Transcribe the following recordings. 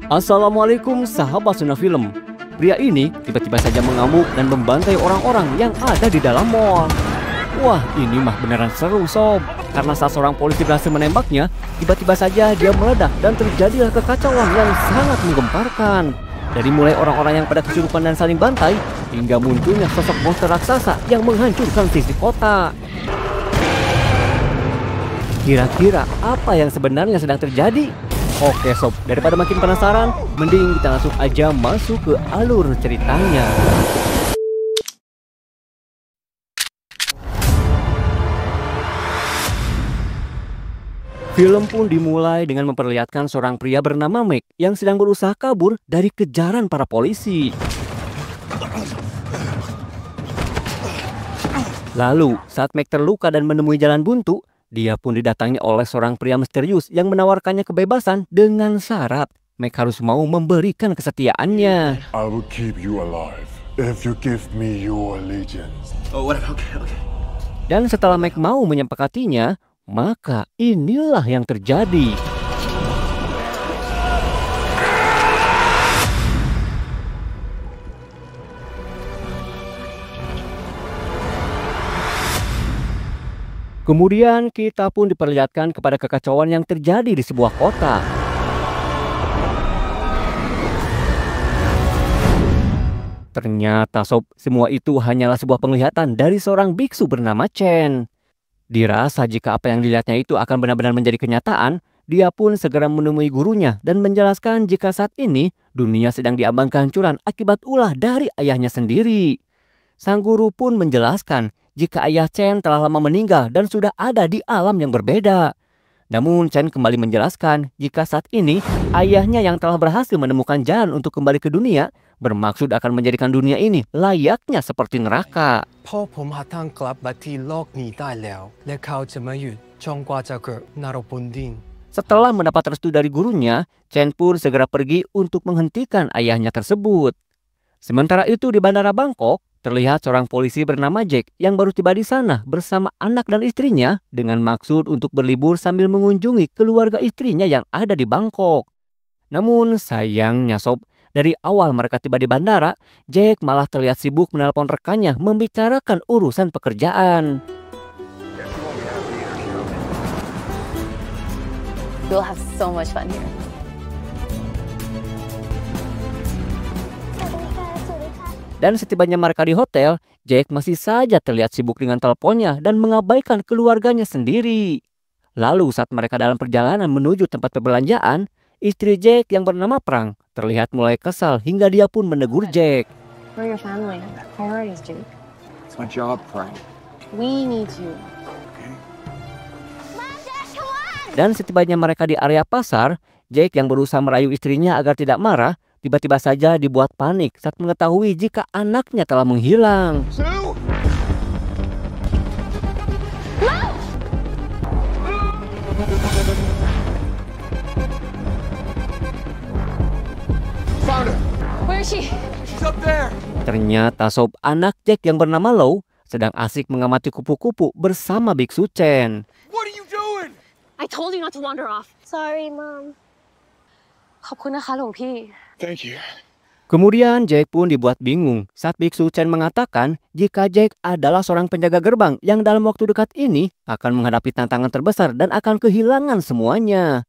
Assalamualaikum sahabat Suna Film. Pria ini tiba-tiba saja mengamuk dan membantai orang-orang yang ada di dalam mall. Wah, ini mah beneran seru sob. Karena saat seorang polisi berhasil menembaknya, tiba-tiba saja dia meledak dan terjadilah kekacauan yang sangat menggemparkan. Dari mulai orang-orang yang pada kesurupan dan saling bantai, hingga munculnya sosok monster raksasa yang menghancurkan sisi kota. Kira-kira apa yang sebenarnya sedang terjadi? Oke sob, daripada makin penasaran, mending kita langsung aja masuk ke alur ceritanya. Film pun dimulai dengan memperlihatkan seorang pria bernama Meg yang sedang berusaha kabur dari kejaran para polisi. Lalu, saat Meg terluka dan menemui jalan buntu, dia pun didatangi oleh seorang pria misterius yang menawarkannya kebebasan dengan syarat Meg harus mau memberikan kesetiaannya. I will keep you alive if you give me your allegiance. Oh, whatever. Okay. Dan setelah Meg mau menyepakatinya, maka inilah yang terjadi. Kemudian kita pun diperlihatkan kepada kekacauan yang terjadi di sebuah kota. Ternyata sob, semua itu hanyalah sebuah penglihatan dari seorang biksu bernama Chen. Dirasa jika apa yang dilihatnya itu akan benar-benar menjadi kenyataan, dia pun segera menemui gurunya dan menjelaskan jika saat ini dunia sedang diambang kehancuran akibat ulah dari ayahnya sendiri. Sang guru pun menjelaskan jika ayah Chen telah lama meninggal dan sudah ada di alam yang berbeda. Namun Chen kembali menjelaskan jika saat ini ayahnya yang telah berhasil menemukan jalan untuk kembali ke dunia bermaksud akan menjadikan dunia ini layaknya seperti neraka. Setelah mendapat restu dari gurunya, Chen pun segera pergi untuk menghentikan ayahnya tersebut. Sementara itu di Bandara Bangkok, terlihat seorang polisi bernama Jack yang baru tiba di sana bersama anak dan istrinya dengan maksud untuk berlibur sambil mengunjungi keluarga istrinya yang ada di Bangkok. Namun sayangnya sob, dari awal mereka tiba di bandara, Jack malah terlihat sibuk menelpon rekannya membicarakan urusan pekerjaan. We'll have so much fun here. Dan setibanya mereka di hotel, Jack masih saja terlihat sibuk dengan teleponnya dan mengabaikan keluarganya sendiri. Lalu saat mereka dalam perjalanan menuju tempat perbelanjaan, istri Jack yang bernama Prang terlihat mulai kesal hingga dia pun menegur Jack. We're your family. Priorities, Jake. It's my job, Frank. We need you. Dan setibanya mereka di area pasar, Jack yang berusaha merayu istrinya agar tidak marah, tiba-tiba saja dibuat panik saat mengetahui jika anaknya telah menghilang. Where is she? She's up there. Ternyata sob, anak Jack yang bernama Low sedang asik mengamati kupu-kupu bersama biksu Chen. What are you doing? I told you not to wander off. Sorry, Mom. ขอบคุณนะคะหลวงพี่ Thank you. Kemudian Jack pun dibuat bingung saat biksu Chen mengatakan jika Jack adalah seorang penjaga gerbang yang dalam waktu dekat ini akan menghadapi tantangan terbesar dan akan kehilangan semuanya.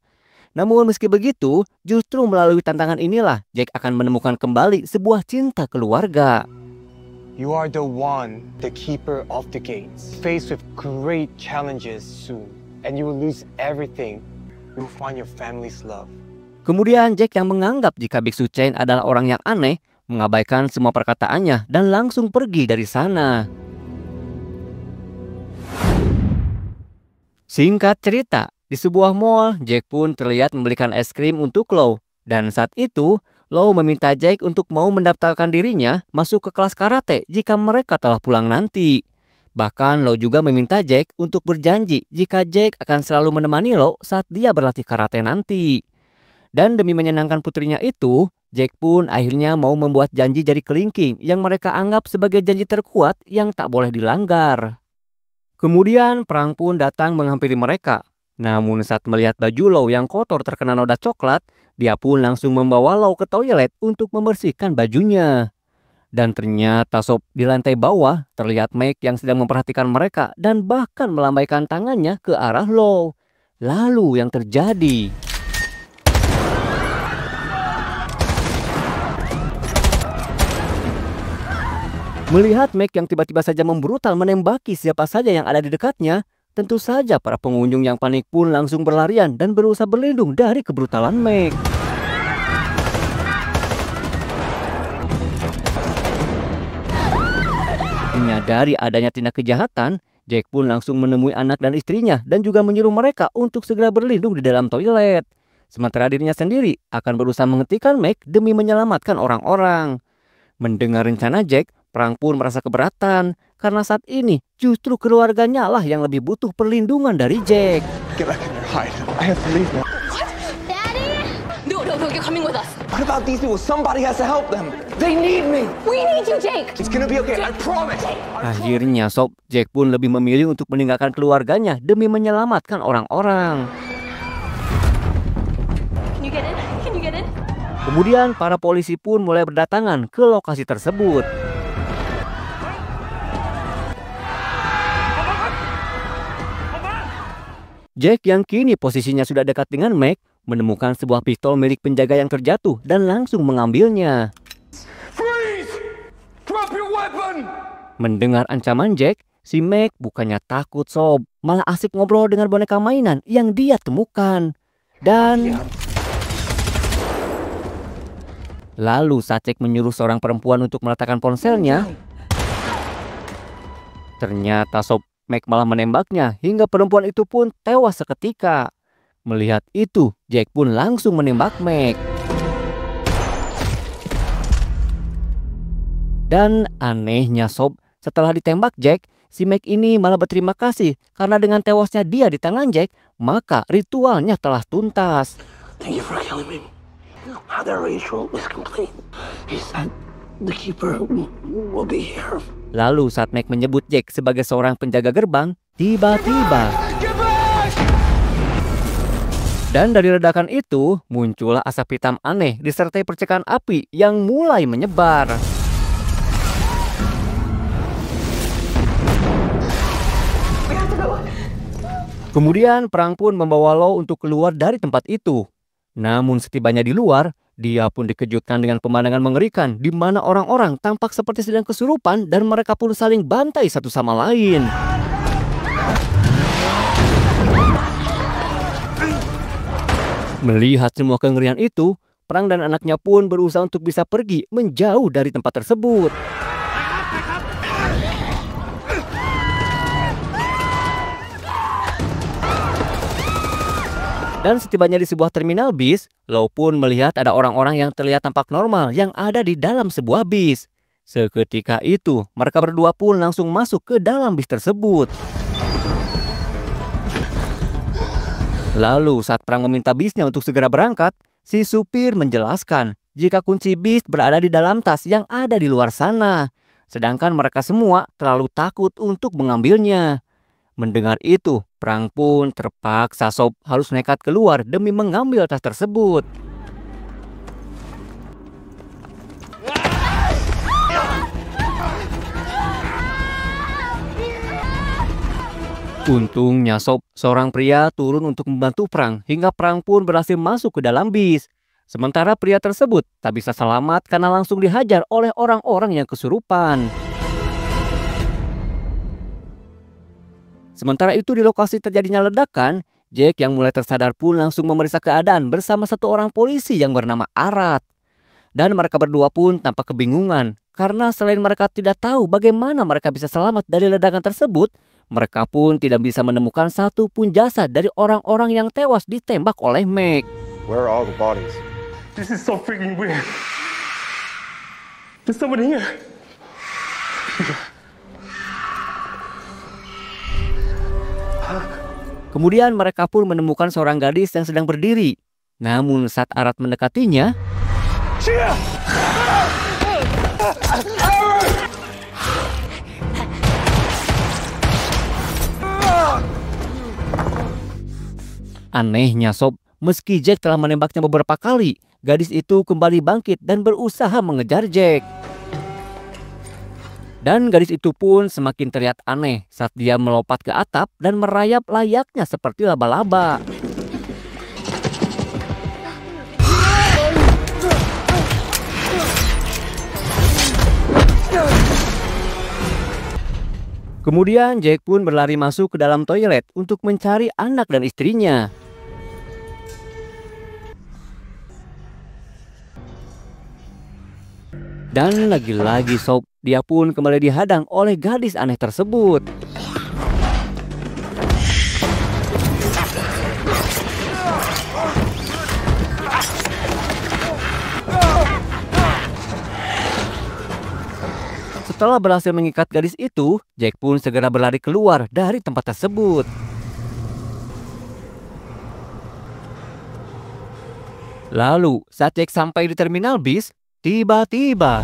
Namun meski begitu, justru melalui tantangan inilah Jack akan menemukan kembali sebuah cinta keluarga. You are the one, the keeper of the gates. Faced with great challenges soon, and you will lose everything. You will find your family's love. Kemudian Jack yang menganggap jika biksu Chen adalah orang yang aneh, mengabaikan semua perkataannya dan langsung pergi dari sana. Singkat cerita, di sebuah mall, Jack pun terlihat membelikan es krim untuk Low. Dan saat itu, Low meminta Jack untuk mau mendaftarkan dirinya masuk ke kelas karate jika mereka telah pulang nanti. Bahkan Low juga meminta Jack untuk berjanji jika Jack akan selalu menemani Low saat dia berlatih karate nanti. Dan demi menyenangkan putrinya itu, Jack pun akhirnya mau membuat janji jari kelingking yang mereka anggap sebagai janji terkuat yang tak boleh dilanggar. Kemudian Prang pun datang menghampiri mereka. Namun saat melihat baju Lau yang kotor terkena noda coklat, dia pun langsung membawa Lau ke toilet untuk membersihkan bajunya. Dan ternyata sob, di lantai bawah terlihat Meg yang sedang memperhatikan mereka dan bahkan melambaikan tangannya ke arah Lau. Lalu yang terjadi? Melihat Meg yang tiba-tiba saja membrutal menembaki siapa saja yang ada di dekatnya, tentu saja para pengunjung yang panik pun langsung berlarian dan berusaha berlindung dari kebrutalan Meg. Menyadari adanya tindak kejahatan, Jack pun langsung menemui anak dan istrinya dan juga menyuruh mereka untuk segera berlindung di dalam toilet. Sementara dirinya sendiri akan berusaha menghentikan Meg demi menyelamatkan orang-orang. Mendengar rencana Jack, Prang pun merasa keberatan karena saat ini justru keluarganya lah yang lebih butuh perlindungan dari Jack. Get back in there, hide. I have to leave now. Daddy? No, you're coming with us. What about these people? Somebody has to help them. They need me. We need you, Jake. It's gonna be okay, I promise. Akhirnya sob, Jack pun lebih memilih untuk meninggalkan keluarganya demi menyelamatkan orang-orang. Can you get in? Can you get in? Kemudian para polisi pun mulai berdatangan ke lokasi tersebut. Jack yang kini posisinya sudah dekat dengan Meg menemukan sebuah pistol milik penjaga yang terjatuh dan langsung mengambilnya. Freeze! Drop your weapon! Mendengar ancaman Jack, si Meg bukannya takut sob, malah asik ngobrol dengan boneka mainan yang dia temukan. Dan lalu saat Jack menyuruh seorang perempuan untuk meletakkan ponselnya, ternyata sob, Meg malah menembaknya hingga perempuan itu pun tewas seketika. Melihat itu, Jack pun langsung menembak Meg. Dan anehnya sob, setelah ditembak Jack, si Meg ini malah berterima kasih karena dengan tewasnya dia di tangan Jack, maka ritualnya telah tuntas. Thank you for killing me. Now that ritual is complete, he said the keeper will be here. Lalu saat Meg menyebut Jack sebagai seorang penjaga gerbang, tiba-tiba dan dari ledakan itu muncullah asap hitam aneh disertai percikan api yang mulai menyebar. Kemudian Prang pun membawa Lau untuk keluar dari tempat itu. Namun setibanya di luar, dia pun dikejutkan dengan pemandangan mengerikan di mana orang-orang tampak seperti sedang kesurupan dan mereka pun saling bantai satu sama lain. Melihat semua kengerian itu, Prang dan anaknya pun berusaha untuk bisa pergi menjauh dari tempat tersebut. Dan setibanya di sebuah terminal bis, Lau pun melihat ada orang-orang yang terlihat tampak normal yang ada di dalam sebuah bis. Seketika itu, mereka berdua pun langsung masuk ke dalam bis tersebut. Lalu saat Prang meminta bisnya untuk segera berangkat, si supir menjelaskan jika kunci bis berada di dalam tas yang ada di luar sana. Sedangkan mereka semua terlalu takut untuk mengambilnya. Mendengar itu, Prang pun terpaksa sob harus nekat keluar demi mengambil tas tersebut. Untungnya sob, seorang pria turun untuk membantu Prang hingga Prang pun berhasil masuk ke dalam bis. Sementara pria tersebut tak bisa selamat karena langsung dihajar oleh orang-orang yang kesurupan. Sementara itu di lokasi terjadinya ledakan, Jack yang mulai tersadar pun langsung memeriksa keadaan bersama satu orang polisi yang bernama Arad. Dan mereka berdua pun tampak kebingungan karena selain mereka tidak tahu bagaimana mereka bisa selamat dari ledakan tersebut, mereka pun tidak bisa menemukan satu pun jasad dari orang-orang yang tewas ditembak oleh Meg. Where are all the bodies? This is so freaking weird. There's someone here. Kemudian mereka pun menemukan seorang gadis yang sedang berdiri. Namun saat Arad mendekatinya, Anehnya sob, meski Jack telah menembaknya beberapa kali, gadis itu kembali bangkit dan berusaha mengejar Jack. Dan gadis itu pun semakin terlihat aneh saat dia melompat ke atap dan merayap layaknya seperti laba-laba. Kemudian Jack pun berlari masuk ke dalam toilet untuk mencari anak dan istrinya. Dan lagi-lagi sob, dia pun kembali dihadang oleh gadis aneh tersebut. Setelah berhasil mengikat gadis itu, Jack pun segera berlari keluar dari tempat tersebut. Lalu, saat Jack sampai di terminal bis, tiba-tiba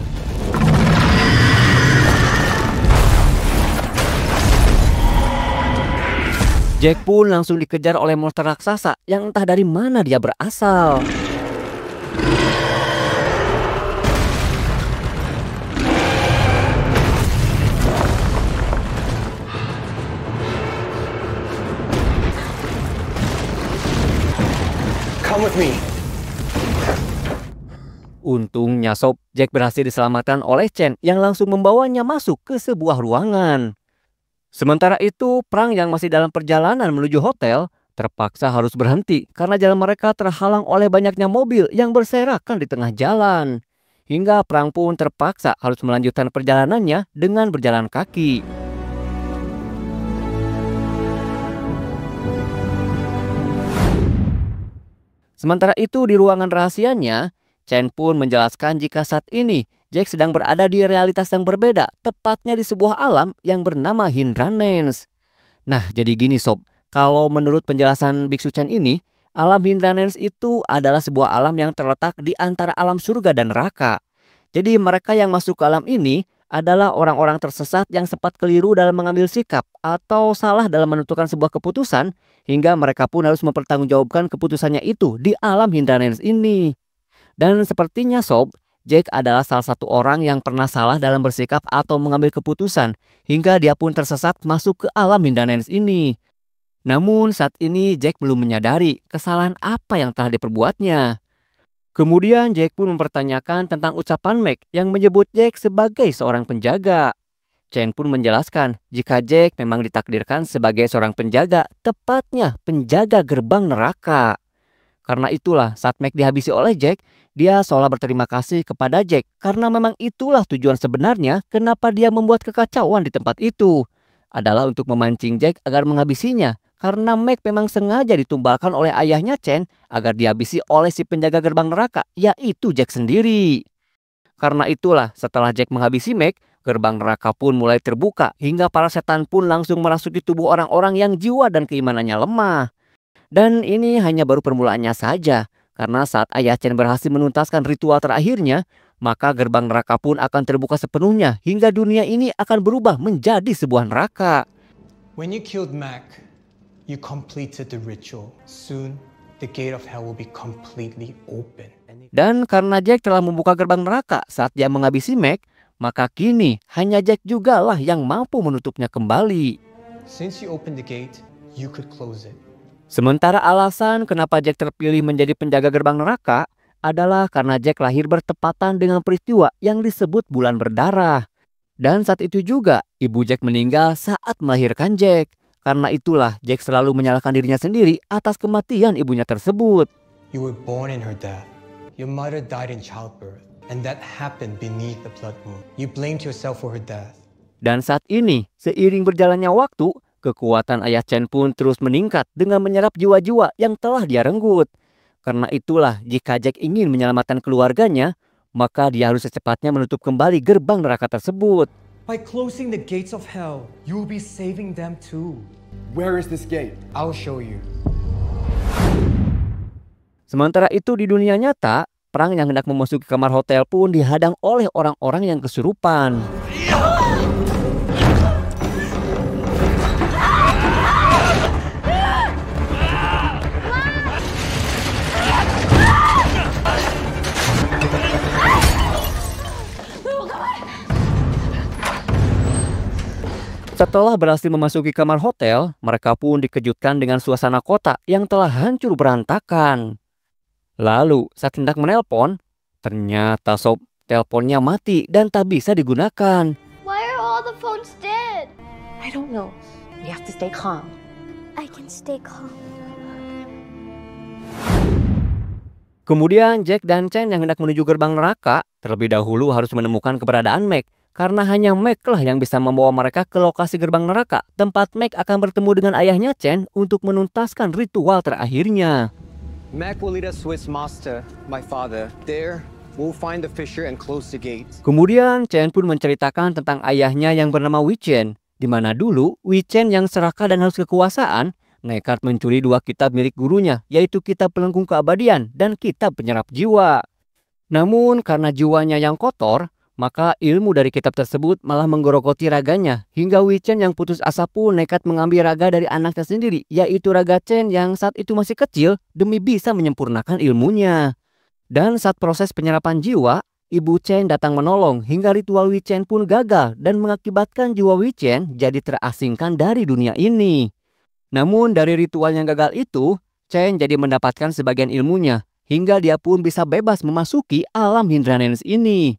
Jack pun langsung dikejar oleh monster raksasa yang entah dari mana dia berasal. Come with me. Untungnya sob, Jack berhasil diselamatkan oleh Chen yang langsung membawanya masuk ke sebuah ruangan. Sementara itu, Prang yang masih dalam perjalanan menuju hotel terpaksa harus berhenti karena jalan mereka terhalang oleh banyaknya mobil yang berserakan di tengah jalan. Hingga Prang pun terpaksa harus melanjutkan perjalanannya dengan berjalan kaki. Sementara itu di ruangan rahasianya, Chen pun menjelaskan jika saat ini Jack sedang berada di realitas yang berbeda, tepatnya di sebuah alam yang bernama Hindranens. Nah, jadi gini sob, kalau menurut penjelasan Biksu Chen ini, alam Hindranens itu adalah sebuah alam yang terletak di antara alam surga dan neraka. Jadi mereka yang masuk ke alam ini adalah orang-orang tersesat yang sempat keliru dalam mengambil sikap atau salah dalam menentukan sebuah keputusan, hingga mereka pun harus mempertanggungjawabkan keputusannya itu di alam Hindranens ini. Dan sepertinya sob, Jack adalah salah satu orang yang pernah salah dalam bersikap atau mengambil keputusan, hingga dia pun tersesat masuk ke alam Hindranens ini. Namun saat ini Jack belum menyadari kesalahan apa yang telah diperbuatnya. Kemudian Jack pun mempertanyakan tentang ucapan Meg yang menyebut Jack sebagai seorang penjaga. Chen pun menjelaskan jika Jack memang ditakdirkan sebagai seorang penjaga, tepatnya penjaga gerbang neraka. Karena itulah saat Meg dihabisi oleh Jack, dia seolah berterima kasih kepada Jack karena memang itulah tujuan sebenarnya kenapa dia membuat kekacauan di tempat itu. Adalah untuk memancing Jack agar menghabisinya. Karena Meg memang sengaja ditumbalkan oleh ayahnya Chen agar dihabisi oleh si penjaga gerbang neraka, yaitu Jack sendiri. Karena itulah setelah Jack menghabisi Meg, gerbang neraka pun mulai terbuka hingga para setan pun langsung merasuki tubuh orang-orang yang jiwa dan keimanannya lemah. Dan ini hanya baru permulaannya saja, karena saat ayah Chen berhasil menuntaskan ritual terakhirnya, maka gerbang neraka pun akan terbuka sepenuhnya hingga dunia ini akan berubah menjadi sebuah neraka. When you killed Mac, you completed the ritual. Soon, the gate of hell will be completely open. Dan karena Jack telah membuka gerbang neraka saat dia menghabisi Meg, maka kini hanya Jack jugalah yang mampu menutupnya kembali. Since you opened the gate, you could close it. Sementara alasan kenapa Jack terpilih menjadi penjaga gerbang neraka adalah karena Jack lahir bertepatan dengan peristiwa yang disebut bulan berdarah. Dan saat itu juga ibu Jack meninggal saat melahirkan Jack. Karena itulah Jack selalu menyalahkan dirinya sendiri atas kematian ibunya tersebut. You were born in her death. Your mother died in childbirth, and that happened beneath the blood moon. You blamed yourself for her death. Dan saat ini, seiring berjalannya waktu, kekuatan ayah Chen pun terus meningkat dengan menyerap jiwa-jiwa yang telah dia renggut. Karena itulah jika Jack ingin menyelamatkan keluarganya, maka dia harus secepatnya menutup kembali gerbang neraka tersebut. By closing the gates of hell, you will be saving them too. Where is this gate? I'll show you. Sementara itu di dunia nyata, Prang yang hendak memasuki kamar hotel pun dihadang oleh orang-orang yang kesurupan. Setelah berhasil memasuki kamar hotel, mereka pun dikejutkan dengan suasana kota yang telah hancur berantakan. Lalu saat hendak menelpon, ternyata sob, teleponnya mati dan tak bisa digunakan. Why are all the phones dead? I don't know. We have to stay calm. I can stay calm. Kemudian Jack dan Chen yang hendak menuju gerbang neraka terlebih dahulu harus menemukan keberadaan Meg, karena hanya Meg lah yang bisa membawa mereka ke lokasi gerbang neraka tempat Meg akan bertemu dengan ayahnya Chen untuk menuntaskan ritual terakhirnya. Mac will lead us to his master, my father. There, we'll find the fissure and close the gates. Kemudian Chen pun menceritakan tentang ayahnya yang bernama Wei Chen, di mana dulu Wei Chen yang serakah dan haus kekuasaan nekat mencuri 2 kitab milik gurunya, yaitu kitab pelengkung keabadian dan kitab penyerap jiwa. Namun karena jiwanya yang kotor, maka ilmu dari kitab tersebut malah menggerogoti raganya, hingga Wei Chen yang putus asa pun nekat mengambil raga dari anaknya sendiri, yaitu raga Chen yang saat itu masih kecil, demi bisa menyempurnakan ilmunya. Dan saat proses penyerapan jiwa, Ibu Chen datang menolong hingga ritual Wei Chen pun gagal dan mengakibatkan jiwa Wei Chen jadi terasingkan dari dunia ini. Namun dari ritual yang gagal itu, Chen jadi mendapatkan sebagian ilmunya, hingga dia pun bisa bebas memasuki alam Hindranes ini.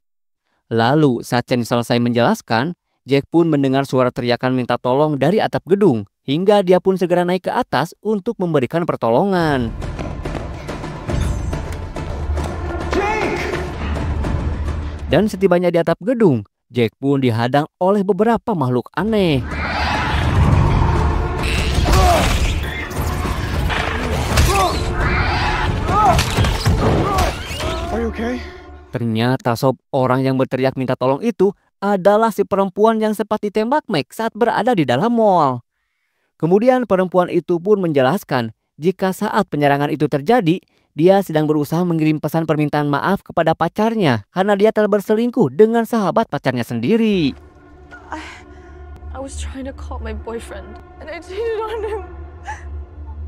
Lalu saat Chen selesai menjelaskan, Jack pun mendengar suara teriakan minta tolong dari atap gedung, hingga dia pun segera naik ke atas untuk memberikan pertolongan. Dan setibanya di atap gedung, Jack pun dihadang oleh beberapa makhluk aneh. Are you okay? Ternyata sob, orang yang berteriak minta tolong itu adalah si perempuan yang sempat ditembak Meg saat berada di dalam mall. Kemudian perempuan itu pun menjelaskan jika saat penyerangan itu terjadi, dia sedang berusaha mengirim pesan permintaan maaf kepada pacarnya karena dia telah berselingkuh dengan sahabat pacarnya sendiri. I was trying to call my boyfriend and I cheated on him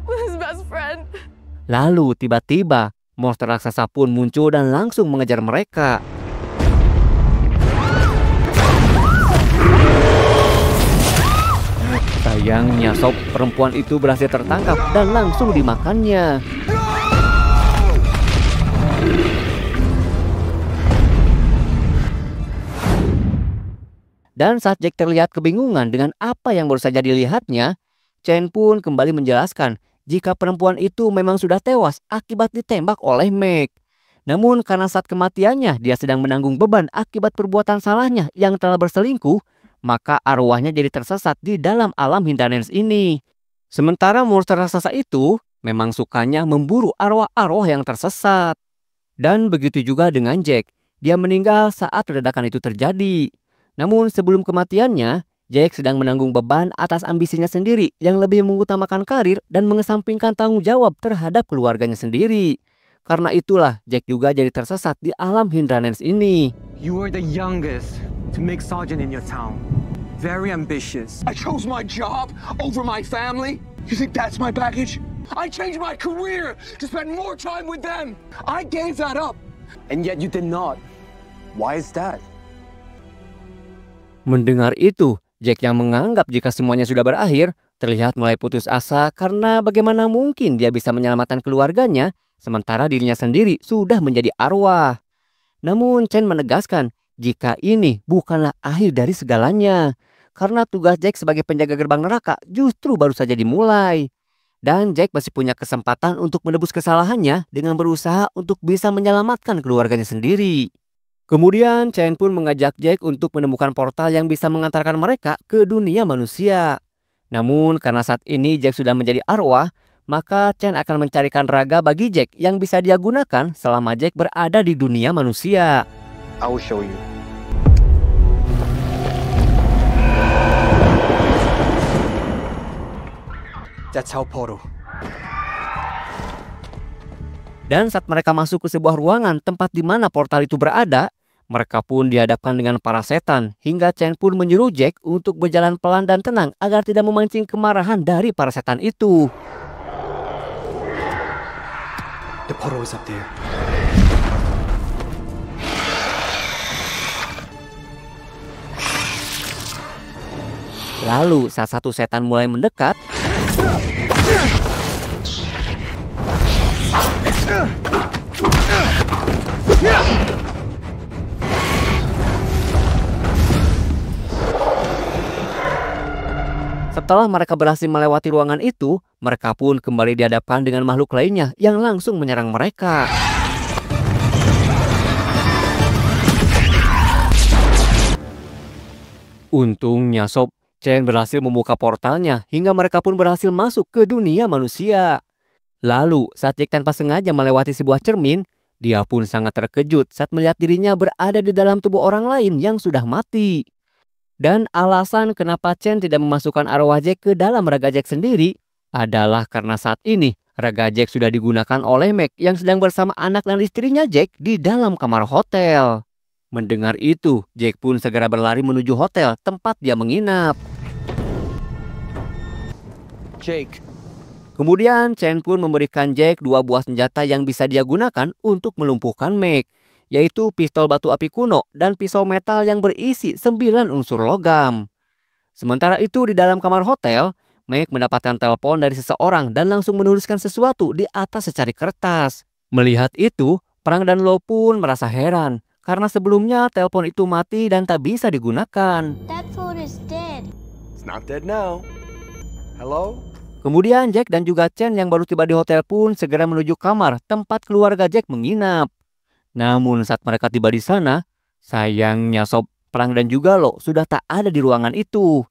with his best friend. Lalu tiba-tiba monster raksasa pun muncul dan langsung mengejar mereka. Sayangnya sob, perempuan itu berhasil tertangkap dan langsung dimakannya. Dan saat Jack terlihat kebingungan dengan apa yang baru saja dilihatnya, Chen pun kembali menjelaskan jika perempuan itu memang sudah tewas akibat ditembak oleh Meg. Namun karena saat kematiannya dia sedang menanggung beban akibat perbuatan salahnya yang telah berselingkuh, maka arwahnya jadi tersesat di dalam alam Hindranes ini. Sementara monster raksasa itu memang sukanya memburu arwah-arwah yang tersesat. Dan begitu juga dengan Jack, dia meninggal saat ledakan itu terjadi. Namun sebelum kematiannya, Jack sedang menanggung beban atas ambisinya sendiri yang lebih mengutamakan karir dan mengesampingkan tanggung jawab terhadap keluarganya sendiri. Karena itulah Jack juga jadi tersesat di alam Hindranes ini. You are the youngest to make sergeant in your town. Very ambitious. I chose my job over my family. You think that's my baggage? I changed my career to spend more time with them. I gave that up. And yet you did not. Why is that? Mendengar itu, Jack yang menganggap jika semuanya sudah berakhir, terlihat mulai putus asa karena bagaimana mungkin dia bisa menyelamatkan keluarganya, sementara dirinya sendiri sudah menjadi arwah. Namun Chen menegaskan jika ini bukanlah akhir dari segalanya, karena tugas Jack sebagai penjaga gerbang neraka justru baru saja dimulai. Dan Jack masih punya kesempatan untuk menebus kesalahannya dengan berusaha untuk bisa menyelamatkan keluarganya sendiri. Kemudian Chen pun mengajak Jack untuk menemukan portal yang bisa mengantarkan mereka ke dunia manusia. Namun karena saat ini Jack sudah menjadi arwah, maka Chen akan mencarikan raga bagi Jack yang bisa dia gunakan selama Jack berada di dunia manusia. I will show you. That's how portal. Dan saat mereka masuk ke sebuah ruangan tempat di mana portal itu berada, mereka pun dihadapkan dengan para setan, hingga Chen pun menyuruh Jack untuk berjalan pelan dan tenang agar tidak memancing kemarahan dari para setan itu. The portal is up there. The Lalu saat satu setan mulai mendekat, setelah mereka berhasil melewati ruangan itu, mereka pun kembali dihadapkan dengan makhluk lainnya yang langsung menyerang mereka. Untungnya Sob, Chen berhasil membuka portalnya hingga mereka pun berhasil masuk ke dunia manusia. Lalu saat Jack tanpa sengaja melewati sebuah cermin, dia pun sangat terkejut saat melihat dirinya berada di dalam tubuh orang lain yang sudah mati. Dan alasan kenapa Chen tidak memasukkan arwah Jack ke dalam raga Jack sendiri adalah karena saat ini raga Jack sudah digunakan oleh Meg yang sedang bersama anak dan istrinya Jack di dalam kamar hotel. Mendengar itu, Jack pun segera berlari menuju hotel tempat dia menginap. Jake. Kemudian Chen pun memberikan Jack 2 buah senjata yang bisa dia gunakan untuk melumpuhkan Meg, yaitu pistol batu api kuno dan pisau metal yang berisi 9 unsur logam. Sementara itu di dalam kamar hotel, Meg mendapatkan telepon dari seseorang dan langsung menuliskan sesuatu di atas secari kertas. Melihat itu, Prang dan Lo pun merasa heran karena sebelumnya telepon itu mati dan tak bisa digunakan. That phone is dead. It's not dead now. Hello? Kemudian Jack dan juga Chen yang baru tiba di hotel pun segera menuju kamar tempat keluarga Jack menginap. Namun saat mereka tiba di sana, sayangnya Sob, Prang dan juga Lo sudah tak ada di ruangan itu.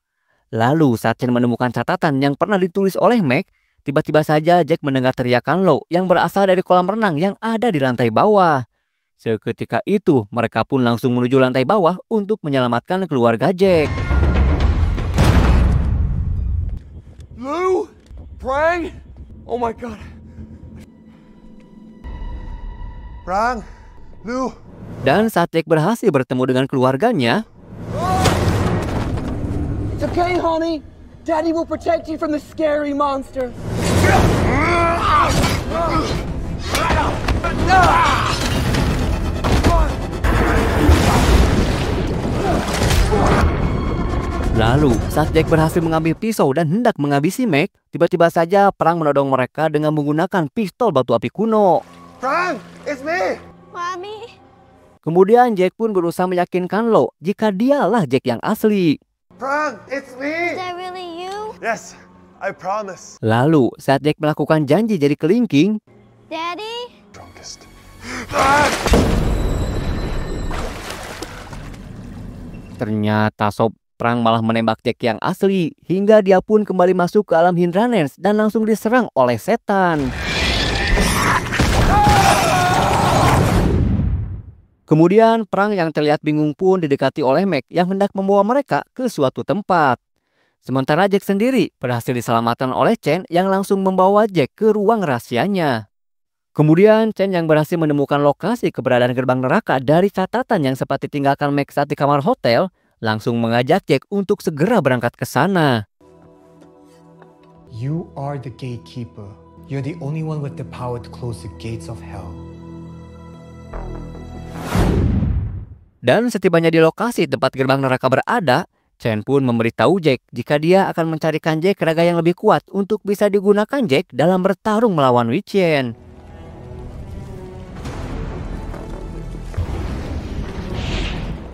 Lalu saat Chen menemukan catatan yang pernah ditulis oleh Meg, tiba-tiba saja Jack mendengar teriakan Lo yang berasal dari kolam renang yang ada di lantai bawah. Seketika itu mereka pun langsung menuju lantai bawah untuk menyelamatkan keluarga Jack. Lou? Prang? Oh my god. Prang, Lou. Dan saat Jack berhasil bertemu dengan keluarganya, It's okay, honey. Daddy will protect you from the scary monster. lalu saat Jack berhasil mengambil pisau dan hendak menghabisi Meg, tiba-tiba saja Prang menodong mereka dengan menggunakan pistol batu api kuno. Prang, it's me. Mommy? Kemudian Jack pun berusaha meyakinkan Lo jika dialah Jack yang asli. Prang, it's Is me. that really you? Yes, I promise. Lalu saat Jack melakukan janji jadi kelingking, Daddy? Drunkest. ternyata Sob, Prang malah menembak Jack yang asli hingga dia pun kembali masuk ke alam Hindranens dan langsung diserang oleh setan. Kemudian Prang yang terlihat bingung pun didekati oleh Meg yang hendak membawa mereka ke suatu tempat. Sementara Jack sendiri berhasil diselamatkan oleh Chen yang langsung membawa Jack ke ruang rahasianya. Kemudian Chen yang berhasil menemukan lokasi keberadaan gerbang neraka dari catatan yang sempat ditinggalkan Meg saat di kamar hotel, langsung mengajak Jack untuk segera berangkat ke sana. You are the gatekeeper. You're the only one with the power to close the gates of hell. Dan setibanya di lokasi tempat gerbang neraka berada, Chen pun memberitahu Jack jika dia akan mencarikan Jack raga yang lebih kuat untuk bisa digunakan Jack dalam bertarung melawan Wei Chen.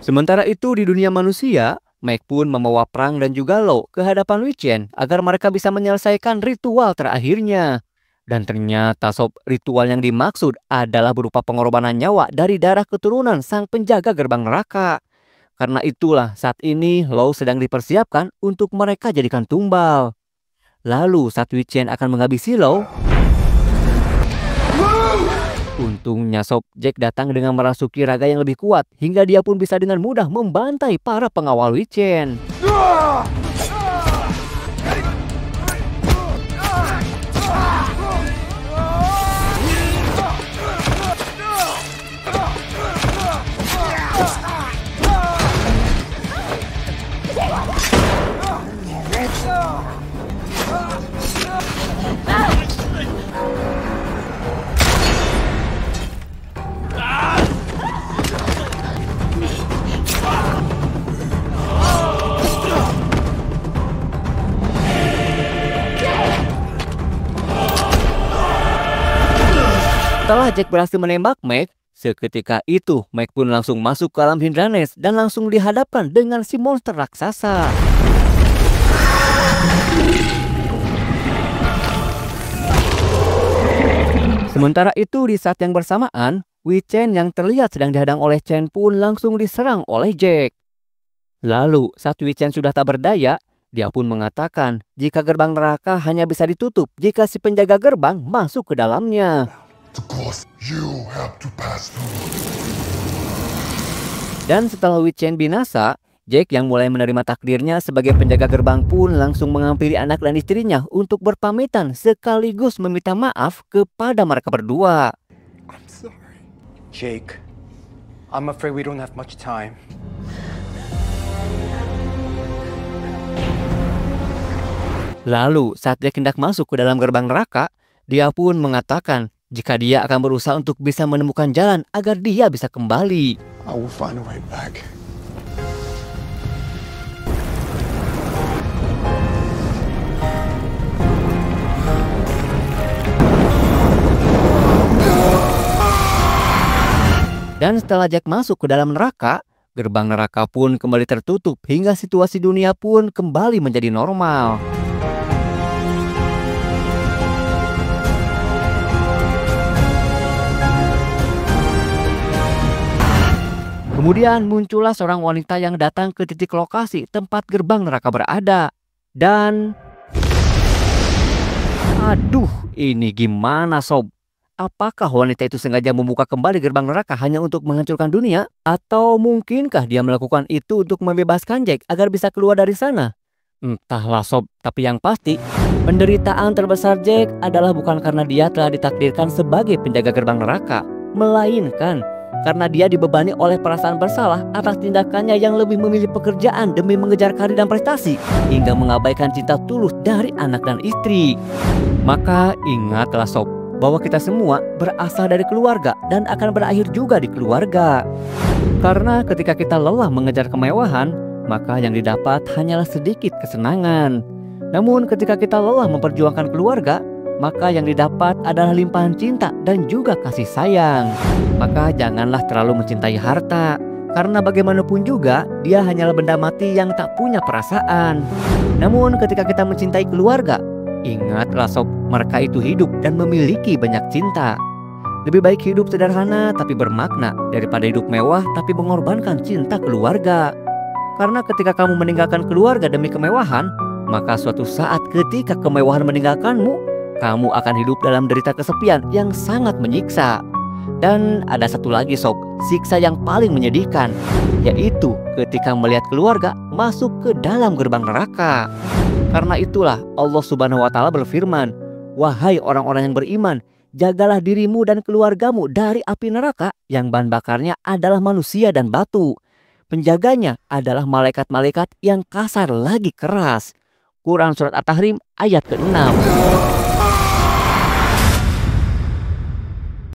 Sementara itu di dunia manusia, Meg pun membawa Prang dan juga Lo ke hadapan Wei Chen agar mereka bisa menyelesaikan ritual terakhirnya. Dan ternyata Sob, ritual yang dimaksud adalah berupa pengorbanan nyawa dari darah keturunan sang penjaga gerbang neraka. Karena itulah saat ini Lo sedang dipersiapkan untuk mereka jadikan tumbal. Lalu saat Wei Chen akan menghabisi Lo, untungnya Sob, Jack datang dengan merasuki raga yang lebih kuat hingga dia pun bisa dengan mudah membantai para pengawal Wei Chen. Setelah Jack berhasil menembak Meg, seketika itu Meg pun langsung masuk ke alam Hindranes dan langsung dihadapkan dengan si monster raksasa. Sementara itu di saat yang bersamaan, Wei Chen yang terlihat sedang dihadang oleh Chen pun langsung diserang oleh Jack. Lalu saat Wei Chen sudah tak berdaya, dia pun mengatakan jika gerbang neraka hanya bisa ditutup jika si penjaga gerbang masuk ke dalamnya. The course you have to pass through. Dan setelah Wei Chen binasa, Jack yang mulai menerima takdirnya sebagai penjaga gerbang pun langsung menghampiri anak dan istrinya untuk berpamitan sekaligus meminta maaf kepada mereka berdua. I'm sorry. Jake, I'm afraid we don't have much time. Lalu saat Jack hendak masuk ke dalam gerbang neraka, dia pun mengatakan jika dia akan berusaha untuk bisa menemukan jalan agar dia bisa kembali. I will find a way back. Dan setelah Jack masuk ke dalam neraka, gerbang neraka pun kembali tertutup hingga situasi dunia pun kembali menjadi normal. Kemudian muncullah seorang wanita yang datang ke titik lokasi tempat gerbang neraka berada. Dan... aduh, ini gimana sob? Apakah wanita itu sengaja membuka kembali gerbang neraka hanya untuk menghancurkan dunia? Atau mungkinkah dia melakukan itu untuk membebaskan Jack agar bisa keluar dari sana? Entahlah sob, tapi yang pasti penderitaan terbesar Jack adalah bukan karena dia telah ditakdirkan sebagai penjaga gerbang neraka, melainkan karena dia dibebani oleh perasaan bersalah atas tindakannya yang lebih memilih pekerjaan demi mengejar karir dan prestasi, hingga mengabaikan cinta tulus dari anak dan istri. Maka ingatlah sob, bahwa kita semua berasal dari keluarga dan akan berakhir juga di keluarga. Karena ketika kita lelah mengejar kemewahan, maka yang didapat hanyalah sedikit kesenangan. Namun ketika kita lelah memperjuangkan keluarga, maka yang didapat adalah limpahan cinta dan juga kasih sayang. Maka janganlah terlalu mencintai harta, karena bagaimanapun juga dia hanyalah benda mati yang tak punya perasaan. Namun ketika kita mencintai keluarga, ingatlah sob, mereka itu hidup dan memiliki banyak cinta. Lebih baik hidup sederhana tapi bermakna daripada hidup mewah tapi mengorbankan cinta keluarga. Karena ketika kamu meninggalkan keluarga demi kemewahan, maka suatu saat ketika kemewahan meninggalkanmu, kamu akan hidup dalam derita kesepian yang sangat menyiksa. Dan ada satu lagi sob, siksa yang paling menyedihkan, yaitu ketika melihat keluarga masuk ke dalam gerbang neraka. Karena itulah Allah Subhanahu wa Ta'ala berfirman, "Wahai orang-orang yang beriman, jagalah dirimu dan keluargamu dari api neraka yang bahan bakarnya adalah manusia dan batu. Penjaganya adalah malaikat-malaikat yang kasar lagi keras." Quran Surat At-Tahrim ayat ke-6.